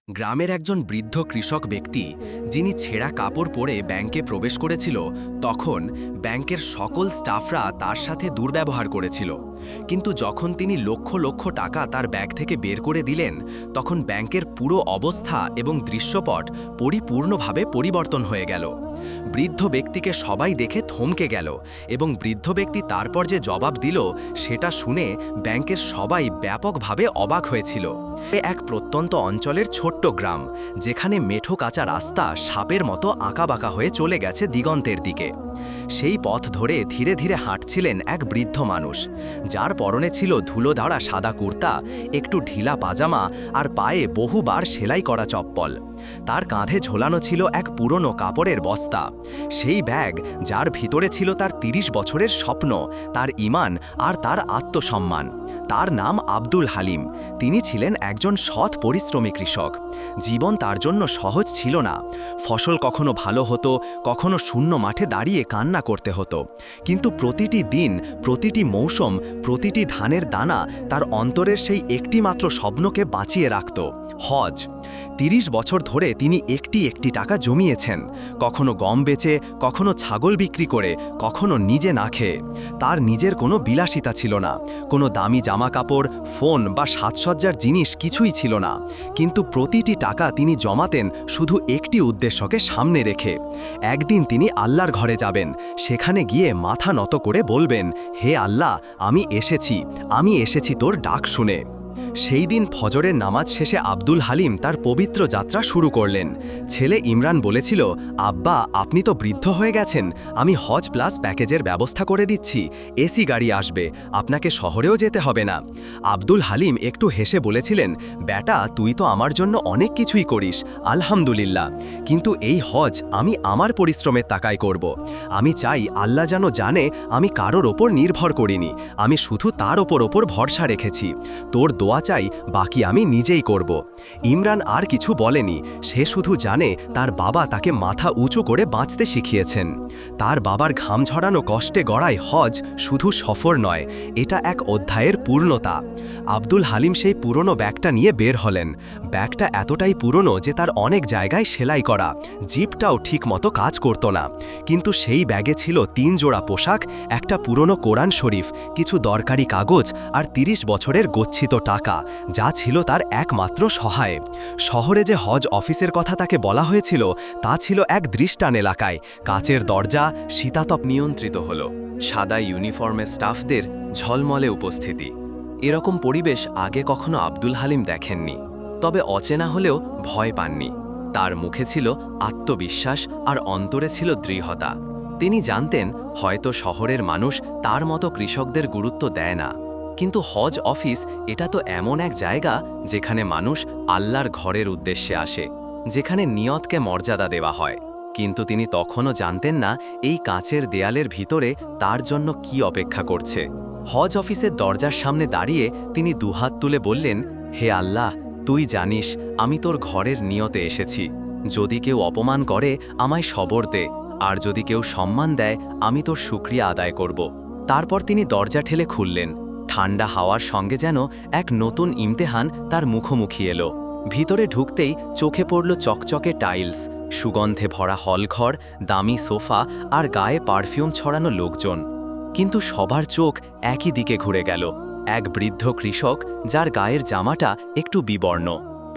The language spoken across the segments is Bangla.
গ্রামের একজন বৃদ্ধ কৃষক ব্যক্তি যিনি ছেঁড়া কাপড় পরে ব্যাংকে প্রবেশ করেছিল, তখন ব্যাংকের সকল স্টাফরা তার সাথে দুর্ব্যবহার করেছিল। কিন্তু যখন তিনি লক্ষ লক্ষ টাকা তার ব্যাগ থেকে বের করে দিলেন, তখন ব্যাংকের পুরো অবস্থা এবং দৃশ্যপট পরিপূর্ণভাবে পরিবর্তন হয়ে গেল। বৃদ্ধ ব্যক্তিকে সবাই দেখে থমকে গেল এবং বৃদ্ধ ব্যক্তি তারপর যে জবাব দিল সেটা শুনে ব্যাংকের সবাই ব্যাপকভাবে অবাক হয়েছিল। এক প্রত্যন্ত অঞ্চলের ছোট্ট গ্রাম, যেখানে মেঠো কাঁচা রাস্তা সাপের মতো আঁকাবাঁকা হয়ে চলে গেছে দিগন্তের দিকে। সেই পথ ধরে ধীরে ধীরে হাঁটছিলেন এক বৃদ্ধ মানুষ, যার পরনে ছিল ধুলোধারা সাদা কুর্তা, একটু ঢিলা পাজামা আর পায়ে বহুবার সেলাই করা চপ্পল। তার কাঁধে ঝোলানো ছিল এক পুরনো কাপড়ের বস্তা, সেই ব্যাগ যার ভিতরে ছিল তার ৩০ বছরের স্বপ্ন, তার ঈমান আর তার আত্মসম্মান। তার নাম আব্দুল হালিম। তিনি ছিলেন একজন সৎ পরিশ্রমী কৃষক। জীবন তার জন্য সহজ ছিল না। ফসল কখনো ভালো হতো, কখনো শূন্য মাঠে দাঁড়িয়ে কান্না করতে হতো। কিন্তু প্রতিটি দিন, প্রতিটি মৌসুম, প্রতিটি ধানের দানা তার অন্তরের সেই একটি মাত্র স্বপ্নকে বাঁচিয়ে রাখত, হজ। ৩০ বছর ধরে তিনি একটি একটি টাকা জমিয়েছেন, কখনো গম বেচে, কখনো ছাগল বিক্রি করে, কখনো নিজে না খেয়ে। তার নিজের কোনো বিলাসিতা ছিল না, কোনো দামি জামা কাপড়, ফোন বা সাজসজ্জার জিনিস কিছুই ছিল না। কিন্তু প্রতিটি টাকা তিনি জমাতেন শুধু একটি উদ্দেশ্যকে সামনে রেখে। একদিন তিনি আল্লাহর ঘরে যাবেন, সেখানে গিয়ে মাথা নত করে বলবেন, হে আল্লাহ, আমি এসেছি তোর ডাক শুনে। সেই দিন ফজরের নামাজ শেষে আব্দুল হালিম তার পবিত্র যাত্রা শুরু করলেন। ছেলে ইমরান বলেছিল, আব্বা, আপনি তো বৃদ্ধ হয়ে গেছেন, আমি হজ প্লাস প্যাকেজের ব্যবস্থা করে দিচ্ছি, এসি গাড়ি আসবে, আপনাকে শহরেও যেতে হবে না। আব্দুল হালিম একটু হেসে বলেছিলেন, বেটা, তুই তো আমার জন্য অনেক কিছুই করিস, আলহামদুলিল্লাহ, কিন্তু এই হজ আমি আমার পরিশ্রমের টাকায় করব। আমি চাই আল্লাহ যেন জানে আমি কারোর ওপর নির্ভর করিনি, আমি শুধু তার ওপর ভরসা রেখেছি। তোর দোয়া চাই, বাকি আমি নিজেই করব। ইমরান আর কিছু বলেনি, সে শুধু জানে তার বাবা তাকে মাথা উঁচু করে বাঁচতে শিখিয়েছেন। তার বাবার ঘাম ঝরানো কষ্টে গড়ায় হজ শুধু সফর নয়, এটা এক অধ্যায়ের পূর্ণতা। আব্দুল হালিম সেই পুরনো ব্যাগটা নিয়ে বের হলেন। ব্যাগটা এতটাই পুরনো যে তার অনেক জায়গায় সেলাই করা, জিপটাও ঠিক মতো কাজ করত না। কিন্তু সেই ব্যাগে ছিল ৩ জোড়া পোশাক, একটা পুরনো কোরআন শরীফ, কিছু দরকারি কাগজ আর ৩০ বছরের গচ্ছিত টাকা, যা ছিল তার একমাত্র সহায়। শহরে যে হজ অফিসের কথা তাকে বলা হয়েছিল, তা ছিল এক দৃষ্টান এলাকায়। কাচের দরজা শীতাতপ নিয়ন্ত্রিত হলো, সাদা ইউনিফর্মে স্টাফদের ঝলমলে উপস্থিতি। এরকম পরিবেশ আগে কখনো আব্দুল হালিম দেখেননি, তবে অচেনা হলেও ভয় পাননি। তার মুখে ছিল আত্মবিশ্বাস আর অন্তরে ছিল দৃঢ়তা। তিনি জানতেন, হয়তো শহরের মানুষ তার মতো কৃষকদের গুরুত্ব দেয় না, কিন্তু হজ অফিস এটা তো এমন এক জায়গা যেখানে মানুষ আল্লাহর ঘরের উদ্দেশ্যে আসে, যেখানে নিয়তকে মর্যাদা দেওয়া হয়। কিন্তু তিনি তখনও জানতেন না এই কাঁচের দেয়ালের ভিতরে তার জন্য কি অপেক্ষা করছে। হজ অফিসের দরজার সামনে দাঁড়িয়ে তিনি দুহাত তুলে বললেন, হে আল্লাহ, তুই জানিস আমি তোর ঘরের নিয়তে এসেছি। যদি কেউ অপমান করে আমায় সবর দে, আর যদি কেউ সম্মান দেয় আমি তোর শুকরিয়া আদায় করব। তারপর তিনি দরজা ঠেলে খুললেন। ঠান্ডা হাওয়ার সঙ্গে যেন এক নতুন ইমতেহান তার মুখোমুখি এলো। ভিতরে ঢুকতেই চোখে পড়ল চকচকে টাইলস, সুগন্ধে ভরা হলঘর, দামি সোফা আর গায়ে পারফিউম ছড়ানো লোকজন। কিন্তু সবার চোখ একই দিকে ঘুরে গেল, এক বৃদ্ধ কৃষক যার গায়ের জামাটা একটু বিবর্ণ,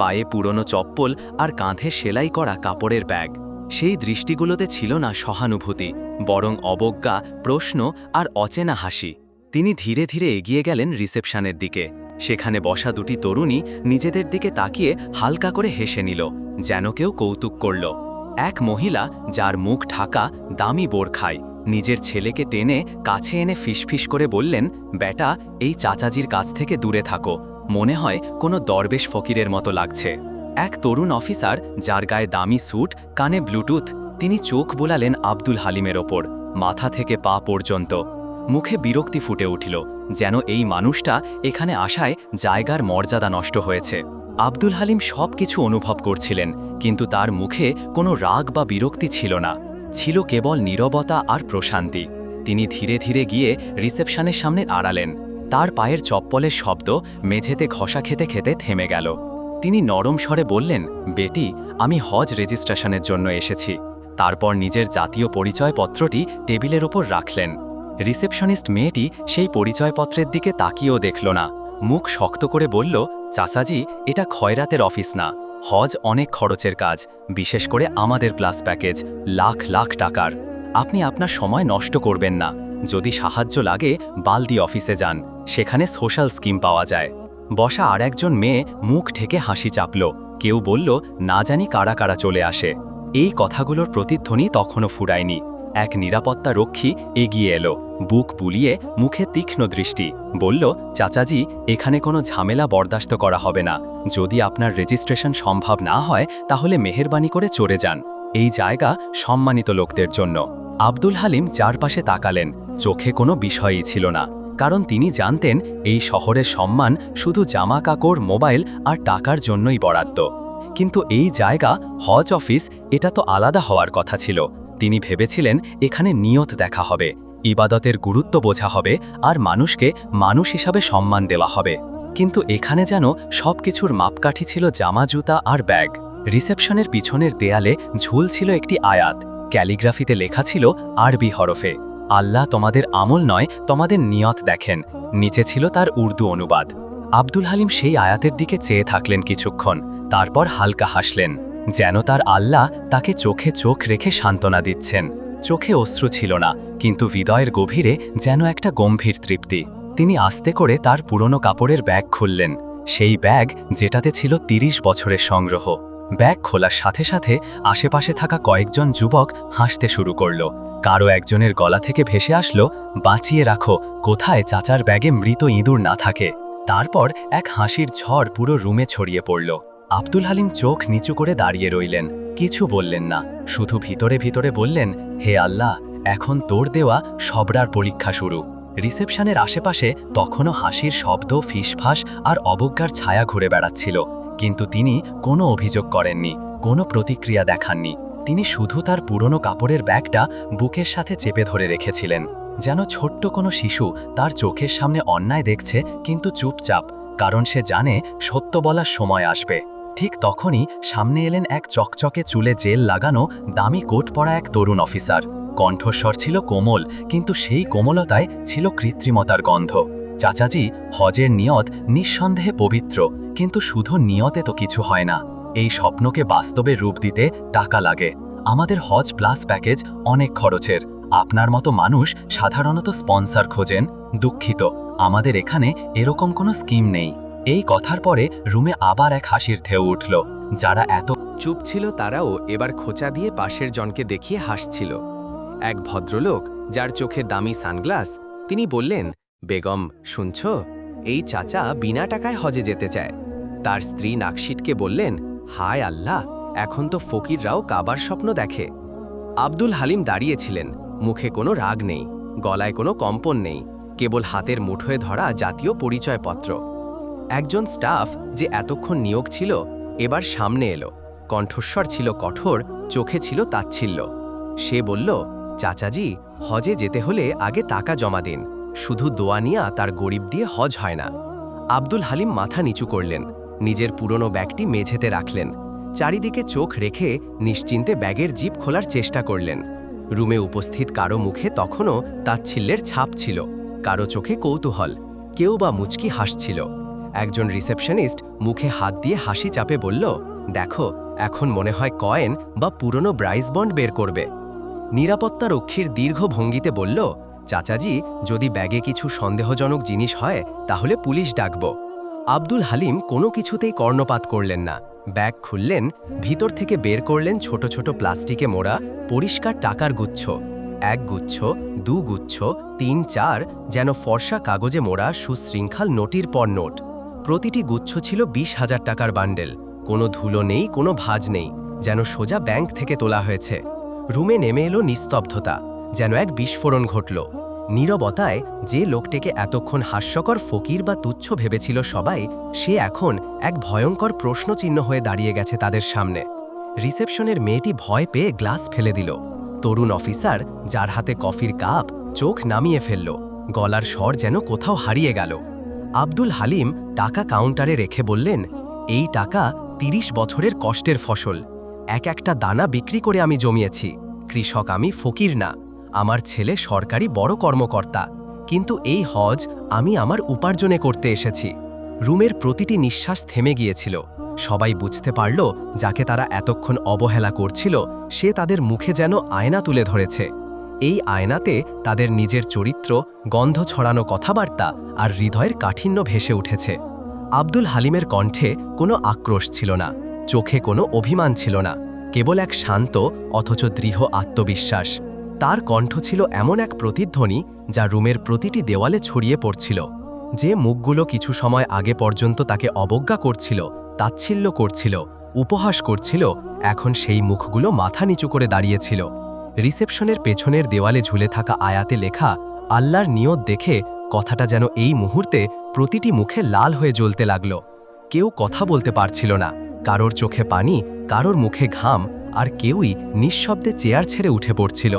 পায়ে পুরনো চপ্পল আর কাঁধে সেলাই করা কাপড়ের ব্যাগ। সেই দৃষ্টিগুলোতে ছিল না সহানুভূতি, বরং অবজ্ঞা, প্রশ্ন আর অচেনা হাসি। তিনি ধীরে ধীরে এগিয়ে গেলেন রিসেপশনের দিকে। সেখানে বসা দুটি তরুণী নিজেদের দিকে তাকিয়ে হালকা করে হেসে নিল, যেন কেউ কৌতুক করল। এক মহিলা, যার মুখ ঢাকা, দামি বোরখায়, নিজের ছেলেকে টেনে কাছে এনে ফিসফিস করে বললেন, বেটা, এই চাচাজির কাছ থেকে দূরে থাকো, মনে হয় কোনো দরবেশ ফকিরের মতো লাগছে। এক তরুণ অফিসার, যার গায়ে দামি স্যুট, কানে ব্লুটুথ, তিনি চোখ বোলালেন আব্দুল হালিমের ওপর, মাথা থেকে পা পর্যন্ত। মুখে বিরক্তি ফুটে উঠল, যেন এই মানুষটা এখানে আসায় জায়গার মর্যাদা নষ্ট হয়েছে। আব্দুল হালিম সব কিছু অনুভব করছিলেন, কিন্তু তার মুখে কোনো রাগ বা বিরক্তি ছিল না, ছিল কেবল নীরবতা আর প্রশান্তি। তিনি ধীরে ধীরে গিয়ে রিসেপশনের সামনে আড়ালেন। তার পায়ের চপ্পলের শব্দ মেঝেতে ঘষা খেতে খেতে থেমে গেল। তিনি নরম স্বরে বললেন, বেটি, আমি হজ রেজিস্ট্রেশনের জন্য এসেছি। তারপর নিজের জাতীয় পরিচয়পত্রটি টেবিলের ওপর রাখলেন। রিসেপশনিস্ট মেয়েটি সেই পরিচয়পত্রের দিকে তাকিয়েও দেখল না। মুখ শক্ত করে বলল, চাচাজি, এটা খয়রাতের অফিস না। হজ অনেক খরচের কাজ, বিশেষ করে আমাদের প্লাস প্যাকেজ, লাখ লাখ টাকার। আপনি আপনার সময় নষ্ট করবেন না। যদি সাহায্য লাগে বালদি অফিসে যান, সেখানে সোশ্যাল স্কিম পাওয়া যায়। বসা আর একজন মেয়ে মুখ ঢেকে হাসি চাপল। কেউ বলল, না জানি কারা কারা চলে আসে। এই কথাগুলোর প্রতিধ্বনি তখনও ফুরায়নি। এক নিরাপত্তা রক্ষী এগিয়ে এলো, বুক বুলিয়ে, মুখে তীক্ষ্ণ দৃষ্টি, বলল, চাচাজি, এখানে কোনো ঝামেলা বরদাস্ত করা হবে না। যদি আপনার রেজিস্ট্রেশন সম্ভব না হয় তাহলে মেহেরবানি করে চলে যান। এই জায়গা সম্মানিত লোকদের জন্য। আব্দুল হালিম চারপাশে তাকালেন। চোখে কোনো বিষয়ই ছিল না, কারণ তিনি জানতেন এই শহরের সম্মান শুধু জামা কাপড়, মোবাইল আর টাকার জন্যই বরাদ্দ। কিন্তু এই জায়গা, হজ অফিস, এটা তো আলাদা হওয়ার কথা ছিল। তিনি ভেবেছিলেন এখানে নিয়ত দেখা হবে, ইবাদতের গুরুত্ব বোঝা হবে, আর মানুষকে মানুষ হিসাবে সম্মান দেওয়া হবে। কিন্তু এখানে যেন সবকিছুর মাপকাঠি ছিল জামা, জুতা আর ব্যাগ। রিসেপশনের পিছনের দেয়ালে ঝুলছিল একটি আয়াত, ক্যালিগ্রাফিতে লেখা ছিল আরবি হরফে, আল্লাহ তোমাদের আমল নয়, তোমাদের নিয়ত দেখেন। নিচে ছিল তার উর্দু অনুবাদ। আব্দুল হালিম সেই আয়াতের দিকে চেয়ে থাকলেন কিছুক্ষণ, তারপর হালকা হাসলেন, যেন তার আল্লাহ তাকে চোখে চোখ রেখে সান্ত্বনা দিচ্ছেন। চোখে অশ্রু ছিল না, কিন্তু হৃদয়ের গভীরে যেন একটা গম্ভীর তৃপ্তি। তিনি আস্তে করে তার পুরনো কাপড়ের ব্যাগ খুললেন, সেই ব্যাগ যেটাতে ছিল ৩০ বছরের সংগ্রহ। ব্যাগ খোলার সাথে সাথে আশেপাশে থাকা কয়েকজন যুবক হাসতে শুরু করল। কারো একজনের গলা থেকে ভেসে আসলো, বাঁচিয়ে রাখো, কোথায় চাচার ব্যাগে মৃত ইঁদুর না থাকে। তারপর এক হাসির ঝড় পুরো রুমে ছড়িয়ে পড়ল। আব্দুল হালিম চোখ নিচু করে দাঁড়িয়ে রইলেন, কিছু বললেন না, শুধু ভিতরে ভিতরে বললেন, হে আল্লাহ, এখন তোর দেওয়া সবরার পরীক্ষা শুরু। রিসেপশনের আশেপাশে তখনও হাসির শব্দ, ফিসফাস আর অবজ্ঞার ছায়া ঘুরে বেড়াচ্ছিল, কিন্তু তিনি কোনো অভিযোগ করেননি, কোনো প্রতিক্রিয়া দেখাননি। তিনি শুধু তার পুরনো কাপড়ের ব্যাগটা বুকের সাথে চেপে ধরে রেখেছিলেন, যেন ছোট্ট কোনো শিশু তার চোখের সামনে অন্যায় দেখছে, কিন্তু চুপচাপ, কারণ সে জানে সত্য বলার সময় আসবে। ঠিক তখনই সামনে এলেন এক চকচকে চুলে জেল লাগানো, দামি কোট পরা এক তরুণ অফিসার। কণ্ঠস্বর ছিল কোমল, কিন্তু সেই কোমলতায় ছিল কৃত্রিমতার গন্ধ। চাচাজি, হজের নিয়ত নিঃসন্দেহে পবিত্র, কিন্তু শুধু নিয়তে তো কিছু হয় না। এই স্বপ্নকে বাস্তবে রূপ দিতে টাকা লাগে। আমাদের হজ প্লাস প্যাকেজ অনেক খরচের। আপনার মতো মানুষ সাধারণত স্পন্সর খোঁজেন। দুঃখিত, আমাদের এখানে এরকম কোনো স্কিম নেই। এই কথার পরে রুমে আবার এক হাসির ঢেউ উঠল। যারা এত চুপ ছিল তারাও এবার খোঁচা দিয়ে পাশের জনকে দেখিয়ে হাসছিল। এক ভদ্রলোক, যার চোখে দামি সানগ্লাস, তিনি বললেন, বেগম, শুনছ, এই চাচা বিনা টাকায় হজে যেতে চায়। তার স্ত্রী নাকশিটকে বললেন, হায় আল্লাহ, এখন তো ফকিররাও কাবার স্বপ্ন দেখে। আব্দুল হালিম দাঁড়িয়েছিলেন, মুখে কোনো রাগ নেই, গলায় কোনো কম্পন নেই, কেবল হাতের মুঠোয় ধরা জাতীয় পরিচয়পত্র। একজন স্টাফ, যে এতক্ষণ নিয়োগ ছিল, এবার সামনে এলো। কণ্ঠস্বর ছিল কঠোর, চোখে ছিল তাচ্ছিল্য। সে বলল, চাচাজি, হজে যেতে হলে আগে টাকা জমা দিন। শুধু দোয়া নিয়া তার গরিব দিয়ে হজ হয় না। আব্দুল হালিম মাথা নিচু করলেন, নিজের পুরনো ব্যাগটি মেঝেতে রাখলেন, চারিদিকে চোখ রেখে নিশ্চিন্তে ব্যাগের জিপ খোলার চেষ্টা করলেন। রুমে উপস্থিত কারো মুখে তখনও তাচ্ছিল্যের ছাপ ছিল, কারো চোখে কৌতূহল, কেউ বা মুচকি হাসছিল। একজন রিসেপশনিস্ট মুখে হাত দিয়ে হাসি চাপে বলল, দেখো, এখন মনে হয় কয়েন বা পুরনো ব্রাইস বন্ড বের করবে। নিরাপত্তা রক্ষীর দীর্ঘ ভঙ্গিতে বলল, চাচাজি, যদি ব্যাগে কিছু সন্দেহজনক জিনিস হয় তাহলে পুলিশ ডাকব। আব্দুল হালিম কোনো কিছুতেই কর্ণপাত করলেন না। ব্যাগ খুললেন, ভিতর থেকে বের করলেন ছোট ছোট প্লাস্টিকে মোড়া পরিষ্কার টাকার গুচ্ছ। এক গুচ্ছ, দু গুচ্ছ, ৩, ৪, যেন ফর্সা কাগজে মোড়া সুশৃঙ্খল নোটির পর নোট। প্রতিটি গুচ্ছ ছিল ২০,০০০ টাকার বান্ডেল। কোনো ধুলো নেই, কোনো ভাঁজ নেই, যেন সোজা ব্যাংক থেকে তোলা হয়েছে। রুমে নেমে এলো নিস্তব্ধতা, যেন এক বিস্ফোরণ ঘটল। নীরবতায় যে লোকটিকে এতক্ষণ হাস্যকর ফকির বা তুচ্ছ ভেবেছিল সবাই, সে এখন এক ভয়ঙ্কর প্রশ্নচিহ্ন হয়ে দাঁড়িয়ে গেছে তাদের সামনে। রিসেপশনের মেয়েটি ভয় পেয়ে গ্লাস ফেলে দিল। তরুণ অফিসার, যার হাতে কফির কাপ, চোখ নামিয়ে ফেলল, গলার স্বর যেন কোথাও হারিয়ে গেল। আব্দুল হালিম টাকা কাউন্টারে রেখে বললেন, এই টাকা ৩০ বছরের কষ্টের ফসল। এক একটা দানা বিক্রি করে আমি জমিয়েছি। কৃষক আমি, ফকির না। আমার ছেলে সরকারি বড় কর্মকর্তা। কিন্তু এই হজ আমি আমার উপার্জনে করতে এসেছি। রুমের প্রতিটি নিঃশ্বাস থেমে গিয়েছিল। সবাই বুঝতে পারল যাকে তারা এতক্ষণ অবহেলা করছিল সে তাদের মুখে যেন আয়না তুলে ধরেছে। এই আয়নাতে তাদের নিজের চরিত্র, গন্ধ ছড়ানো কথাবার্তা আর হৃদয়ের কাঠিন্য ভেসে উঠেছে। আব্দুল হালিমের কণ্ঠে কোনো আক্রোশ ছিল না, চোখে কোনো অভিমান ছিল না, কেবল এক শান্ত অথচ দৃঢ় আত্মবিশ্বাস। তার কণ্ঠ ছিল এমন এক প্রতিধ্বনি যা রুমের প্রতিটি দেওয়ালে ছড়িয়ে পড়ছিল। যে মুখগুলো কিছু সময় আগে পর্যন্ত তাকে অবজ্ঞা করছিল, তাচ্ছিল্য করছিল, উপহাস করছিল, এখন সেই মুখগুলো মাথা নিচু করে দাঁড়িয়েছিল। রিসেপশনের পেছনের দেওয়ালে ঝুলে থাকা আয়াতে লেখা আল্লাহর নিয়ত দেখে কথাটা যেন এই মুহূর্তে প্রতিটি মুখে লাল হয়ে জ্বলতে লাগল। কেউ কথা বলতে পারছিল না, কারোর চোখে পানি, কারোর মুখে ঘাম, আর কেউই নিঃশব্দে চেয়ার ছেড়ে উঠে পড়ছিল।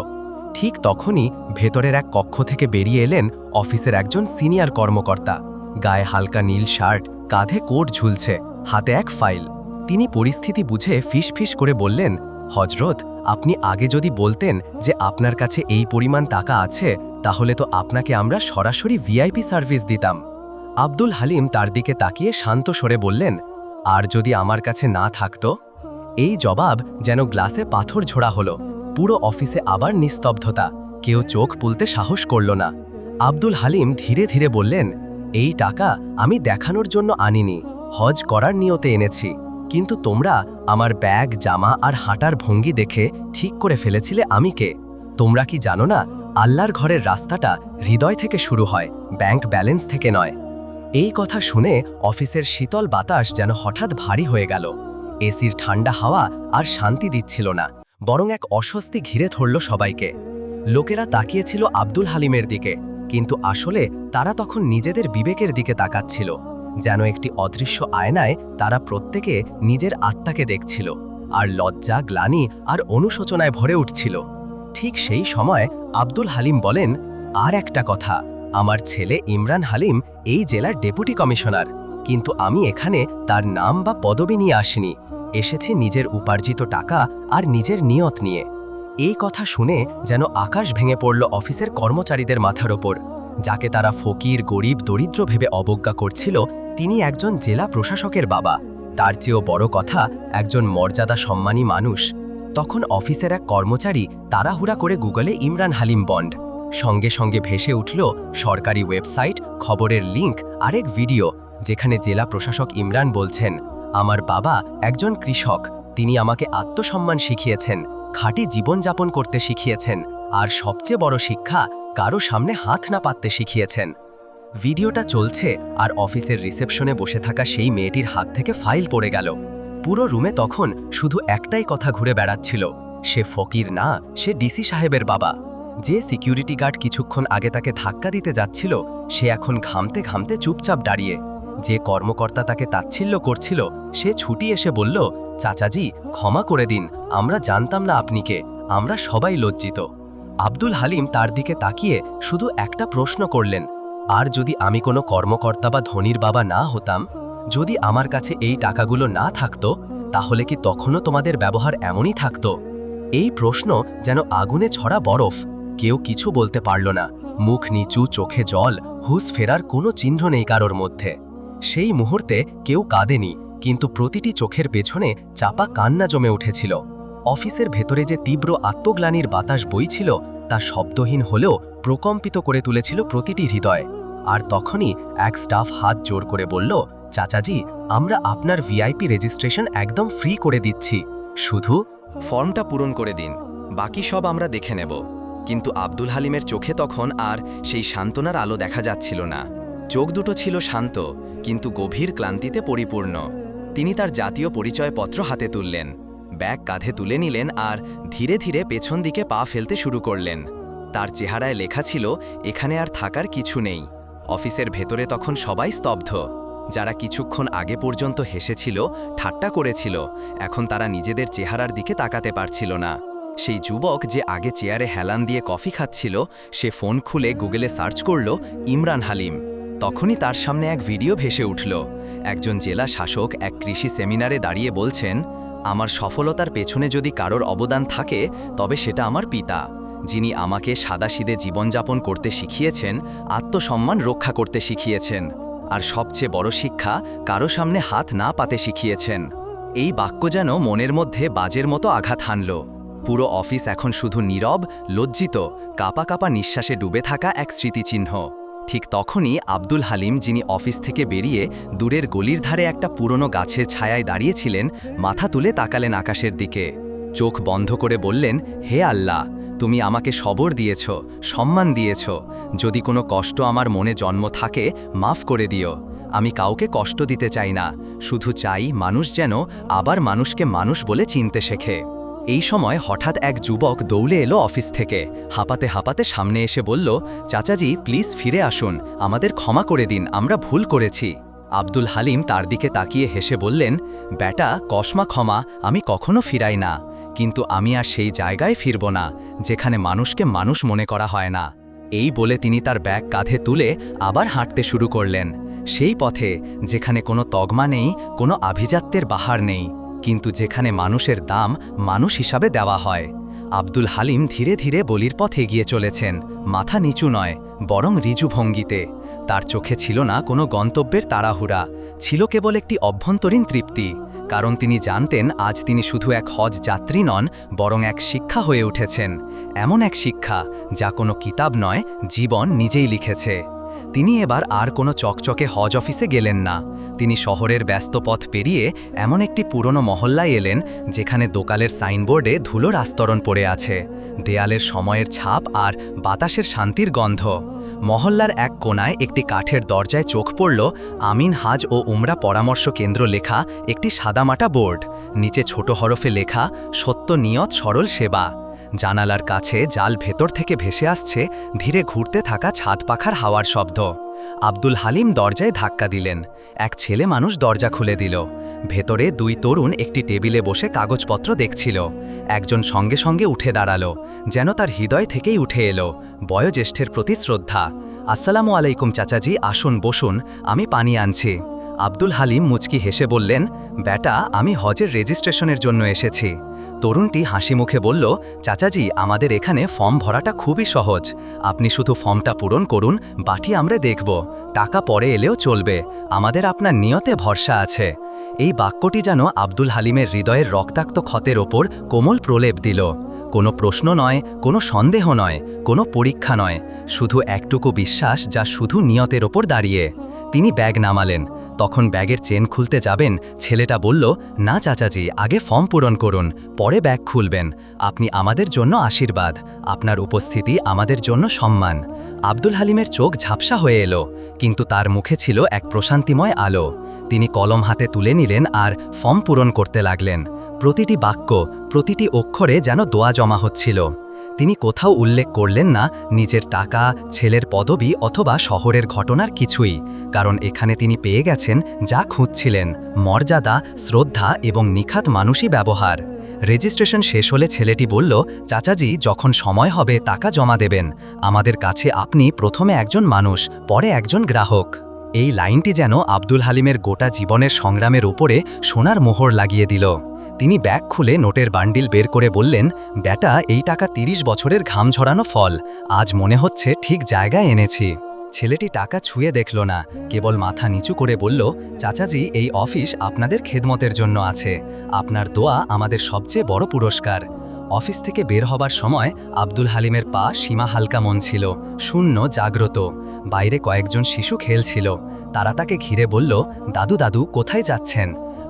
ঠিক তখনই ভেতরের এক কক্ষ থেকে বেরিয়ে এলেন অফিসের একজন সিনিয়র কর্মকর্তা। গায়ে হালকা নীল শার্ট, কাঁধে কোট ঝুলছে, হাতে এক ফাইল। তিনি পরিস্থিতি বুঝে ফিসফিস করে বললেন, হজরত, আপনি আগে যদি বলতেন যে আপনার কাছে এই পরিমাণ টাকা আছে, তাহলে তো আপনাকে আমরা সরাসরি ভিআইপি সার্ভিস দিতাম। আব্দুল হালিম তার দিকে তাকিয়ে শান্ত স্বরে বললেন, আর যদি আমার কাছে না থাকতো? এই জবাব যেন গ্লাসে পাথর ঝোড়া হলো। পুরো অফিসে আবার নিস্তব্ধতা, কেউ চোখ পুলতে সাহস করল না। আব্দুল হালিম ধীরে ধীরে বললেন, এই টাকা আমি দেখানোর জন্য আনিনি, হজ করার নিয়তে এনেছি। কিন্তু তোমরা আমার ব্যাগ, জামা আর হাঁটার ভঙ্গি দেখে ঠিক করে ফেলেছিলে আমি কে। তোমরা কি জানো না, আল্লাহর ঘরের রাস্তাটা হৃদয় থেকে শুরু হয়, ব্যাংক ব্যালেন্স থেকে নয়। এই কথা শুনে অফিসের শীতল বাতাস যেন হঠাৎ ভারী হয়ে গেল। এসির ঠান্ডা হাওয়া আর শান্তি দিচ্ছিল না, বরং এক অস্বস্তি ঘিরে ধরল সবাইকে। লোকেরা তাকিয়েছিল আব্দুল হালিমের দিকে, কিন্তু আসলে তারা তখন নিজেদের বিবেকের দিকে তাকাচ্ছিল। যেন একটি অদৃশ্য আয়নায় তারা প্রত্যেকে নিজের আত্মাকে দেখছিল, আর লজ্জা, গ্লানি আর অনুশোচনায় ভরে উঠছিল। ঠিক সেই সময় আব্দুল হালিম বলেন, আর একটা কথা, আমার ছেলে ইমরান হালিম এই জেলার ডেপুটি কমিশনার, কিন্তু আমি এখানে তার নাম বা পদবি নিয়ে আসিনি, এসেছি নিজের উপার্জিত টাকা আর নিজের নিয়ত নিয়ে। এই কথা শুনে যেন আকাশ ভেঙে পড়ল অফিসের কর্মচারীদের মাথার ওপর। যাকে তারা ফকির, গরিব, দরিদ্র ভেবে অবজ্ঞা করছিল, তিনি একজন জেলা প্রশাসকের বাবা। তার চেয়েও বড় কথা, একজন মর্যাদা সম্মানী মানুষ। তখন অফিসের এক কর্মচারী তাড়াহুড়া করে গুগলে ইমরান হালিম বন্ড। সঙ্গে সঙ্গে ভেসে উঠল সরকারি ওয়েবসাইট, খবরের লিঙ্ক, আরেক ভিডিও, যেখানে জেলা প্রশাসক ইমরান বলছেন, আমার বাবা একজন কৃষক, তিনি আমাকে আত্মসম্মান শিখিয়েছেন, খাঁটি জীবনযাপন করতে শিখিয়েছেন, আর সবচেয়ে বড় শিক্ষা, কারো সামনে হাত না পাততে শিখিয়েছেন। ভিডিওটা চলছে আর অফিসের রিসেপশনে বসে থাকা সেই মেয়েটির হাত থেকে ফাইল পড়ে গেল। পুরো রুমে তখন শুধু একটাই কথা ঘুরে বেড়াচ্ছিল, সে ফকির না, সে ডিসি সাহেবের বাবা। যে সিকিউরিটি গার্ড কিছুক্ষণ আগে তাকে ধাক্কা দিতে যাচ্ছিল, সে এখন ঘামতে ঘামতে চুপচাপ দাঁড়িয়ে। যে কর্মকর্তা তাকে তাচ্ছিল্য করছিল, সে ছুটি এসে বলল, চাচাজি, ক্ষমা করে দিন, আমরা জানতাম না আপনি কে, আমরা সবাই লজ্জিত। আব্দুল হালিম তার দিকে তাকিয়ে শুধু একটা প্রশ্ন করলেন, আর যদি আমি কোনো কর্মকর্তা বা ধনীর বাবা না হতাম, যদি আমার কাছে এই টাকাগুলো না থাকতো, তাহলে কি তখনও তোমাদের ব্যবহার এমনই থাকতো? এই প্রশ্ন যেন আগুনে ছড়া বরফ। কেউ কিছু বলতে পারল না, মুখ নিচু, চোখে জল, হুঁশ ফেরার কোনো চিহ্ন নেই কারোর মধ্যে। সেই মুহূর্তে কেউ কাঁদেনি, কিন্তু প্রতিটি চোখের পেছনে চাপা কান্না জমে উঠেছিল। অফিসের ভেতরে যে তীব্র আত্মগ্লানির বাতাস বইছিল, তা শব্দহীন হলেও প্রকম্পিত করে তুলেছিল প্রতিটি হৃদয়। আর তখনই এক স্টাফ হাত জোর করে বলল, চাচাজি, আমরা আপনার ভিআইপি রেজিস্ট্রেশন একদম ফ্রি করে দিচ্ছি, শুধু ফর্মটা পূরণ করে দিন, বাকি সব আমরা দেখে নেব। কিন্তু আব্দুল হালিমের চোখে তখন আর সেই সান্ত্বনার আলো দেখা যাচ্ছিল না। চোখ দুটো ছিল শান্ত, কিন্তু গভীর ক্লান্তিতে পরিপূর্ণ। তিনি তার জাতীয় পরিচয়পত্র হাতে তুললেন, ব্যাগ কাঁধে তুলে নিলেন আর ধীরে ধীরে পেছন দিকে পা ফেলতে শুরু করলেন। তার চেহারায় লেখা ছিল, এখানে আর থাকার কিছু নেই। অফিসের ভেতরে তখন সবাই স্তব্ধ। যারা কিছুক্ষণ আগে পর্যন্ত হেসেছিল, ঠাট্টা করেছিল, এখন তারা নিজেদের চেহারার দিকে তাকাতে পারছিল না। সেই যুবক যে আগে চেয়ারে হেলান দিয়ে কফি খাচ্ছিল, সে ফোন খুলে গুগলে সার্চ করল ইমরান হালিম। তখনই তার সামনে এক ভিডিও ভেসে উঠল। একজন জেলা শাসক এক কৃষি সেমিনারে দাঁড়িয়ে বলছেন, আমার সফলতার পেছনে যদি কারোর অবদান থাকে তবে সেটা আমার পিতা, যিনি আমাকে সাদাসিধে জীবনযাপন করতে শিখিয়েছেন, আত্মসম্মান রক্ষা করতে শিখিয়েছেন, আর সবচেয়ে বড় শিক্ষা, কারো সামনে হাত না পাতে শিখিয়েছেন। এই বাক্য যেন মনের মধ্যে বাজের মতো আঘাত হানল। পুরো অফিস এখন শুধু নীরব, লজ্জিত, কাপা কাপা নিঃশ্বাসে ডুবে থাকা এক স্মৃতিচিহ্ন। ঠিক তখনই আব্দুল হালিম, যিনি অফিস থেকে বেরিয়ে দূরের গলির ধারে একটা পুরনো গাছের ছায়ায় দাঁড়িয়েছিলেন, মাথা তুলে তাকালেন আকাশের দিকে। চোখ বন্ধ করে বললেন, হে আল্লাহ, তুমি আমাকে সবর দিয়েছ, সম্মান দিয়েছ। যদি কোনো কষ্ট আমার মনে জন্ম থাকে, মাফ করে দিও। আমি কাউকে কষ্ট দিতে চাই না, শুধু চাই মানুষ যেন আবার মানুষকে মানুষ বলে চিনতে শেখে। এই সময় হঠাৎ এক যুবক দৌড়ে এলো অফিস থেকে, হাঁপাতে হাঁপাতে সামনে এসে বলল, চাচাজি প্লিজ ফিরে আসুন, আমাদের ক্ষমা করে দিন, আমরা ভুল করেছি। আব্দুল হালিম তার দিকে তাকিয়ে হেসে বললেন, বেটা, কসমা ক্ষমা আমি কখনো ফিরাই না, কিন্তু আমি আর সেই জায়গায় ফিরব না যেখানে মানুষকে মানুষ মনে করা হয় না। এই বলে তিনি তার ব্যাগ কাঁধে তুলে আবার হাঁটতে শুরু করলেন, সেই পথে যেখানে কোনো তগমা নেই, কোনো আভিজাত্যের বাহার নেই, কিন্তু যেখানে মানুষের দাম মানুষ হিসাবে দেওয়া হয়। আব্দুল হালিম ধীরে ধীরে বলির পথে এগিয়ে চলেছেন, মাথা নিচু নয়, বরং ঋজু ভঙ্গিতে। তার চোখে ছিল না কোনো গন্তব্যের তাড়াহুড়া, ছিল কেবল একটি অভ্যন্তরীণ তৃপ্তি, কারণ তিনি জানতেন আজ তিনি শুধু এক হজ যাত্রী নন, বরং এক শিক্ষা হয়ে উঠেছেন। এমন এক শিক্ষা যা কোনো কিতাব নয়, জীবন নিজেই লিখেছে। তিনি এবার আর কোনো চকচকে হজ অফিসে গেলেন না। তিনি শহরের ব্যস্ত পথ পেরিয়ে এমন একটি পুরনো মহল্লায় এলেন, যেখানে দোকানের সাইনবোর্ডে ধুলোর আস্তরণ পড়ে আছে, দেয়ালের সময়ের ছাপ আর বাতাসের শান্তির গন্ধ। মহল্লার এক কোণায় একটি কাঠের দরজায় চোখ পড়ল, আমিন হাজ ও উমরা পরামর্শ কেন্দ্র লেখা একটি সাদামাটা বোর্ড, নিচে ছোট হরফে লেখা, সত্য নিয়ত সরল সেবা। জানালার কাছে জাল ভেতর থেকে ভেসে আসছে ধীরে ঘুরতে থাকা ছাদ পাখার হাওয়ার শব্দ। আব্দুল হালিম দরজায় ধাক্কা দিলেন। এক ছেলে মানুষ দরজা খুলে দিল। ভেতরে দুই তরুণ একটি টেবিলে বসে কাগজপত্র দেখছিল। একজন সঙ্গে সঙ্গে উঠে দাঁড়ালো, যেন তার হৃদয় থেকেই উঠে এলো বয়োজ্যেষ্ঠের প্রতি শ্রদ্ধা। আসসালামু আলাইকুম চাচাজি, আসুন বসুন, আমি পানি আনছি। আব্দুল হালিম মুচকি হেসে বললেন, বেটা, আমি হজের রেজিস্ট্রেশনের জন্য এসেছি। তরুণটি হাসি মুখে বলল, চাচাজি, আমাদের এখানে ফর্ম ভরাটা খুবই সহজ, আপনি শুধু ফর্মটা পূরণ করুন, বাকি আমরা দেখব, টাকা পরে এলেও চলবে, আমাদের আপনার নিয়তে ভরসা আছে। এই বাক্যটি যেন আব্দুল হালিমের হৃদয়ের রক্তাক্ত ক্ষতের ওপর কোমল প্রলেপ দিল। কোনো প্রশ্ন নয়, কোনো সন্দেহ নয়, কোনো পরীক্ষা নয়, শুধু একটুকু বিশ্বাস যা শুধু নিয়তের ওপর দাঁড়িয়ে। তিনি ব্যাগ নামালেন। তখন ব্যাগের চেন খুলতে যাবেন, ছেলেটা বলল, না চাচাজি, আগে ফর্ম পূরণ করুন, পরে ব্যাগ খুলবেন, আপনি আমাদের জন্য আশীর্বাদ, আপনার উপস্থিতি আমাদের জন্য সম্মান। আব্দুল হালিমের চোখ ঝাপসা হয়ে এলো, কিন্তু তার মুখে ছিল এক প্রশান্তিময় আলো। তিনি কলম হাতে তুলে নিলেন আর ফর্ম পূরণ করতে লাগলেন। প্রতিটি বাক্য, প্রতিটি অক্ষরে যেন দোয়া জমা হচ্ছিল। তিনি কোথাও উল্লেখ করলেন না নিজের টাকা, ছেলের পদবি অথবা শহরের ঘটনার কিছুই, কারণ এখানে তিনি পেয়ে গেছেন যা খুঁজছিলেন, মর্যাদা, শ্রদ্ধা এবং নিখাত মানুষই ব্যবহার। রেজিস্ট্রেশন শেষ হলে ছেলেটি বলল, চাচাজি, যখন সময় হবে টাকা জমা দেবেন, আমাদের কাছে আপনি প্রথমে একজন মানুষ, পরে একজন গ্রাহক। এই লাইনটি যেন আব্দুল হালিমের গোটা জীবনের সংগ্রামের উপরে সোনার মোহর লাগিয়ে দিল। তিনি ব্যাগ খুলে নোটের বান্ডিল বের করে বললেন, বেটা, এই টাকা 30 বছরের ঘাম ঝরানো ফল, আজ মনে হচ্ছে ঠিক জায়গায় এনেছি। ছেলেটি টাকা ছুঁয়ে দেখল না, কেবল মাথা নিচু করে বলল, চাচাজি, এই অফিস আপনাদের খেদমতের জন্য আছে, আপনার দোয়া আমাদের সবচেয়ে বড় পুরস্কার। অফিস থেকে বের হবার সময় আব্দুল হালিমের পা সীমা হালকা মন ছিল, শূন্য, জাগ্রত। বাইরে কয়েকজন শিশু খেলছিল, তারা তাকে ঘিরে বলল, দাদু দাদু, কোথায় যাচ্ছেন?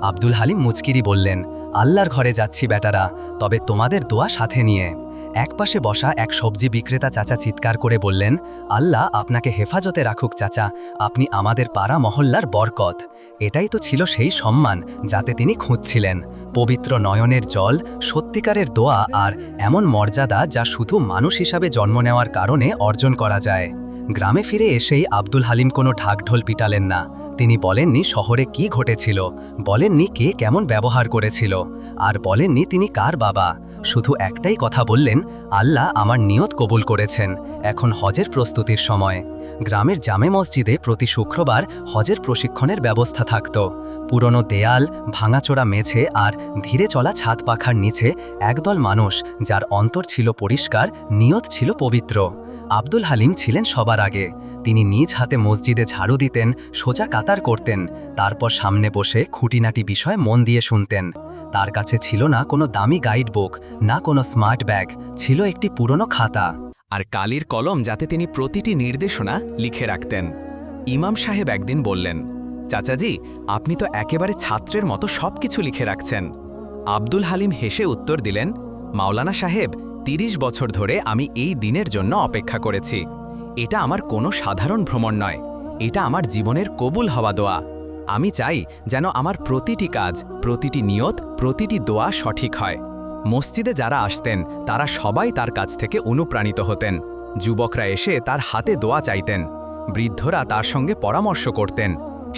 আব্দুল হালিম মুচকিরি বললেন, আল্লাহর ঘরে যাচ্ছি বেটারা, তবে তোমাদের দোয়া সাথে নিয়ে। একপাশে বসা এক সবজি বিক্রেতা চাচা চিৎকার করে বললেন, আল্লাহ আপনাকে হেফাজতে রাখুক চাচা, আপনি আমাদের পাড়া মহল্লার বরকত। এটাই তো ছিল সেই সম্মান যাতে তিনি খুঁজছিলেন, পবিত্র নয়নের জল, সত্যিকারের দোয়া আর এমন মর্যাদা যা শুধু মানুষ হিসাবে জন্ম নেওয়ার কারণে অর্জন করা যায়। গ্রামে ফিরে এসেই আব্দুল হালিম কোনো ঢাকঢোল পিটালেন না। তিনি বলেননি শহরে কি ঘটেছিল, বলেননি কে কেমন ব্যবহার করেছিল, আর বলেননি তিনি কার বাবা। শুধু একটাই কথা বললেন, আল্লাহ আমার নিয়ত কবুল করেছেন, এখন হজের প্রস্তুতির সময়। গ্রামের জামে মসজিদে প্রতি শুক্রবার হজের প্রশিক্ষণের ব্যবস্থা থাকত। পুরনো দেয়াল, ভাঙাচোরা মেঝে আর ধীরে চলা ছাদ পাখার নিচে একদল মানুষ, যার অন্তর ছিল পরিষ্কার, নিয়ত ছিল পবিত্র। আব্দুল হালিম ছিলেন সবার আগে। তিনি নিজ হাতে মসজিদে ঝাড়ু দিতেন, সোজা কাতার করতেন, তারপর সামনে বসে খুঁটিনাটি বিষয় মন দিয়ে শুনতেন। তার কাছে ছিল না কোনো দামি গাইড বুক, না কোনো স্মার্ট ব্যাগ, ছিল একটি পুরনো খাতা আর কালির কলম, যাতে তিনি প্রতিটি নির্দেশনা লিখে রাখতেন। ইমাম সাহেব একদিন বললেন, চাচাজি, আপনি তো একেবারে ছাত্রের মতো সবকিছু লিখে রাখছেন। আব্দুল হালিম হেসে উত্তর দিলেন, মাওলানা সাহেব, ৩০ বছর ধরে আমি এই দিনের জন্য অপেক্ষা করেছি। এটা আমার কোনো সাধারণ ভ্রমণ নয়, এটা আমার জীবনের কবুল হওয়া দোয়া। আমি চাই যেন আমার প্রতিটি কাজ, প্রতিটি নিয়ত, প্রতিটি দোয়া সঠিক হয়। মসজিদে যারা আসতেন তারা সবাই তার কাছ থেকে অনুপ্রাণিত হতেন। যুবকরা এসে তার হাতে দোয়া চাইতেন, বৃদ্ধরা তার সঙ্গে পরামর্শ করতেন,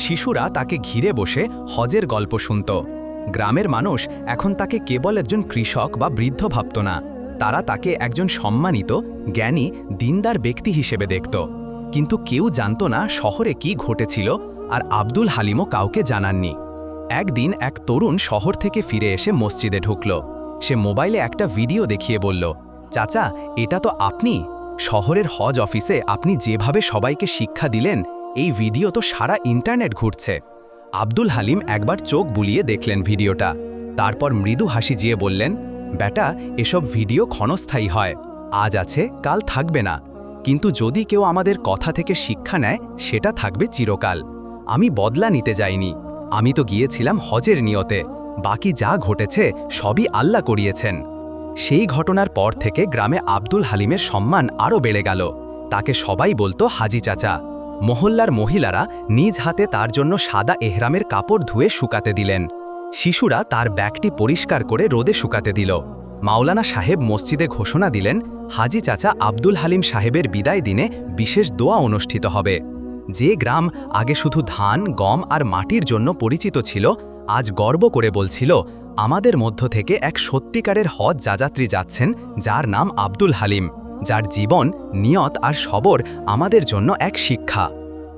শিশুরা তাকে ঘিরে বসে হজের গল্প শুনত। গ্রামের মানুষ এখন তাকে কেবল একজন কৃষক বা বৃদ্ধ ভাবত না, তারা তাকে একজন সম্মানিত, জ্ঞানী, দিনদার ব্যক্তি হিসেবে দেখত। কিন্তু কেউ জানত না শহরে কি ঘটেছিল, আর আব্দুল হালিমও কাউকে জানাননি। একদিন এক তরুণ শহর থেকে ফিরে এসে মসজিদে ঢুকল। সে মোবাইলে একটা ভিডিও দেখিয়ে বলল, চাচা, এটা তো আপনি। শহরের হজ অফিসে আপনি যেভাবে সবাইকে শিক্ষা দিলেন, এই ভিডিও তো সারা ইন্টারনেট ঘুরছে। আব্দুল হালিম একবার চোখ বুলিয়ে দেখলেন ভিডিওটা, তারপর মৃদু হাসি দিয়ে বললেন, বেটা, এসব ভিডিও ক্ষণস্থায়ী হয়, আজ আছে কাল থাকবে না, কিন্তু যদি কেউ আমাদের কথা থেকে শিক্ষা নেয় সেটা থাকবে চিরকাল। আমি বদলা নিতে যাইনি, আমি তো গিয়েছিলাম হজের নিয়তে, বাকি যা ঘটেছে সবই আল্লাহ করিয়েছেন। সেই ঘটনার পর থেকে গ্রামে আব্দুল হালিমের সম্মান আরও বেড়ে গেল। তাকে সবাই বলতো হাজি চাচা। মহল্লার মহিলারা নিজ হাতে তার জন্য সাদা এহরামের কাপড় ধুয়ে শুকাতে দিলেন। শিশুরা তার ব্যাগটি পরিষ্কার করে রোদে শুকাতে দিল। মাওলানা সাহেব মসজিদে ঘোষণা দিলেন, হাজি চাচা আব্দুল হালিম সাহেবের বিদায় দিনে বিশেষ দোয়া অনুষ্ঠিত হবে। যে গ্রাম আগে শুধু ধান, গম আর মাটির জন্য পরিচিত ছিল, আজ গর্ব করে বলছিল, আমাদের মধ্য থেকে এক সত্যিকারের হজ যাযাত্রী যাচ্ছেন, যার নাম আব্দুল হালিম, যার জীবন, নিয়ত আর সবর আমাদের জন্য এক শিক্ষা।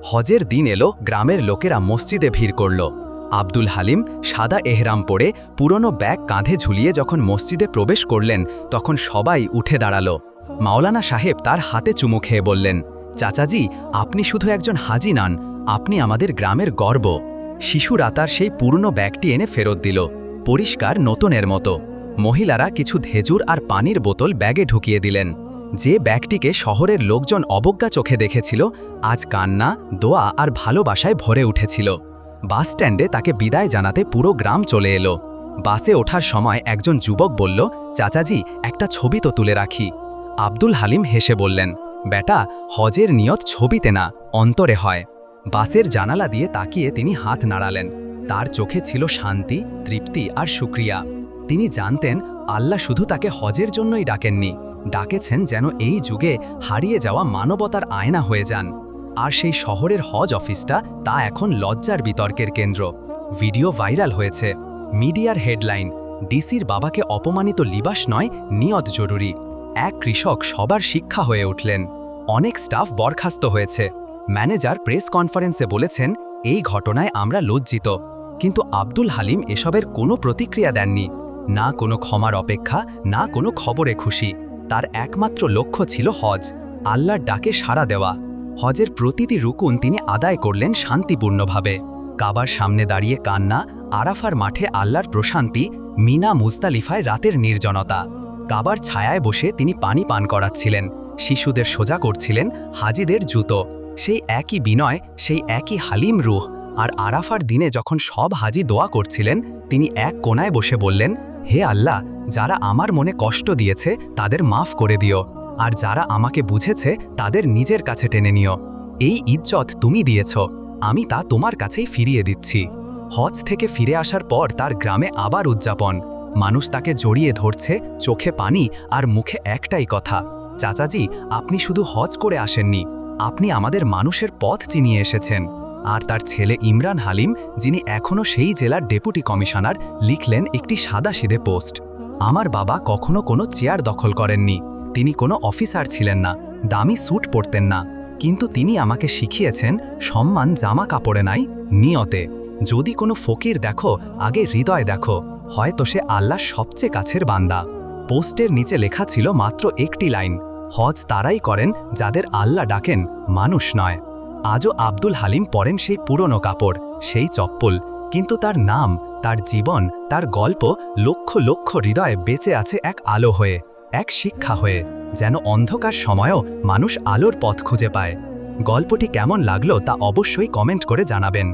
হজের দিন এলো, গ্রামের লোকেরা মসজিদে ভিড় করল। আব্দুল হালিম সাদা এহরাম পরে পুরনো ব্যাগ কাঁধে ঝুলিয়ে যখন মসজিদে প্রবেশ করলেন, তখন সবাই উঠে দাঁড়ালো। মাওলানা সাহেব তার হাতে চুমু খেয়ে বললেন, চাচাজি, আপনি শুধু একজন হাজি নন, আপনি আমাদের গ্রামের গর্ব। শিশুরা তার সেই পুরনো ব্যাগটি এনে ফেরত দিল, পরিষ্কার নতুনের মতো। মহিলারা কিছু খেজুর আর পানির বোতল ব্যাগে ঢুকিয়ে দিলেন। যে ব্যাগটিকে শহরের লোকজন অবজ্ঞা চোখে দেখেছিল, আজ কান্না, দোয়া আর ভালোবাসায় ভরে উঠেছিল। বাস স্ট্যান্ডে তাকে বিদায় জানাতে পুরো গ্রাম চলে এলো। বাসে ওঠার সময় একজন যুবক বলল, চাচাজি, একটা ছবি তো তুলে রাখি। আব্দুল হালিম হেসে বললেন, বেটা, হজের নিয়ত ছবিতে না, অন্তরে হয়। বাসের জানালা দিয়ে তাকিয়ে তিনি হাত নাড়ালেন। তার চোখে ছিল শান্তি, তৃপ্তি আর শুকরিয়া। তিনি জানতেন আল্লাহ শুধু তাকে হজের জন্যই ডাকেননি, ডাকেছেন যেন এই যুগে হারিয়ে যাওয়া মানবতার আয়না হয়ে যান। আর সেই শহরের হজ অফিসটা তা এখন লজ্জার বিতর্কের কেন্দ্র। ভিডিও ভাইরাল হয়েছে, মিডিয়ার হেডলাইন, ডিসির বাবাকে অপমানিত লিবাস নয়, নিয়ত জরুরি। এক কৃষক সবার শিক্ষা হয়ে উঠলেন। অনেক স্টাফ বরখাস্ত হয়েছে। ম্যানেজার প্রেস কনফারেন্সে বলেছেন, এই ঘটনায় আমরা লজ্জিত। কিন্তু আব্দুল হালিম এসবের কোনো প্রতিক্রিয়া দেননি, না কোনো ক্ষমার অপেক্ষা, না কোনো খবরে খুশি। তার একমাত্র লক্ষ্য ছিল হজ, আল্লাহর ডাকে সাড়া দেওয়া। হজের প্রতিটি রুকুন তিনি আদায় করলেন শান্তিপূর্ণভাবে। কাবার সামনে দাঁড়িয়ে কান্না, আরাফার মাঠে আল্লাহর প্রশান্তি, মিনা মুজদালিফায় রাতের নির্জনতা। কাবার ছায়ায় বসে তিনি পানি পান করাচ্ছিলেন, শিশুদের সোজা করছিলেন, হাজিদের জুতো। সেই একই বিনয়, সেই একই হালিম রুহ। আর আরাফার দিনে যখন সব হাজি দোয়া করছিলেন, তিনি এক কোণায় বসে বললেন, হে আল্লাহ, যারা আমার মনে কষ্ট দিয়েছে তাদের মাফ করে দিও, আর যারা আমাকে বুঝেছে তাদের নিজের কাছে টেনে নিও। এই ইজ্জত তুমি দিয়েছ, আমি তা তোমার কাছেই ফিরিয়ে দিচ্ছি। হজ থেকে ফিরে আসার পর তার গ্রামে আবার উদযাপন। মানুষ তাকে জড়িয়ে ধরছে, চোখে পানি আর মুখে একটাই কথা, চাচাজি, আপনি শুধু হজ করে আসেননি, আপনি আমাদের মানুষের পথ চিনিয়ে এসেছেন। আর তার ছেলে ইমরান হালিম, যিনি এখনও সেই জেলার ডেপুটি কমিশনার, লিখলেন একটি সাদাসিধে পোস্ট, আমার বাবা কখনো কোনো চেয়ার দখল করেননি, তিনি কোনো অফিসার ছিলেন না, দামি স্যুট পরতেন না, কিন্তু তিনি আমাকে শিখিয়েছেন সম্মান জামা কাপড়ে নাই, নিয়তে। যদি কোনো ফকির দেখো, আগে হৃদয় দেখো, হয়তো সে আল্লাহর সবচেয়ে কাছের বান্দা। পোস্টের নিচে লেখা ছিল মাত্র একটি লাইন, হজ তারাই করেন যাদের আল্লাহ ডাকেন, মানুষ নয়। আজও আব্দুল হালিম পরেন সেই পুরনো কাপড়, সেই চপ্পল, কিন্তু তার নাম, তার জীবন, তার গল্প লক্ষ লক্ষ হৃদয়ে বেঁচে আছে এক আলো হয়ে, এক শিক্ষা হয়ে, যেন অন্ধকার সময়েও মানুষ আলোর পথ খুঁজে পায়। গল্পটি কেমন লাগলো তা অবশ্যই কমেন্ট করে জানাবেন।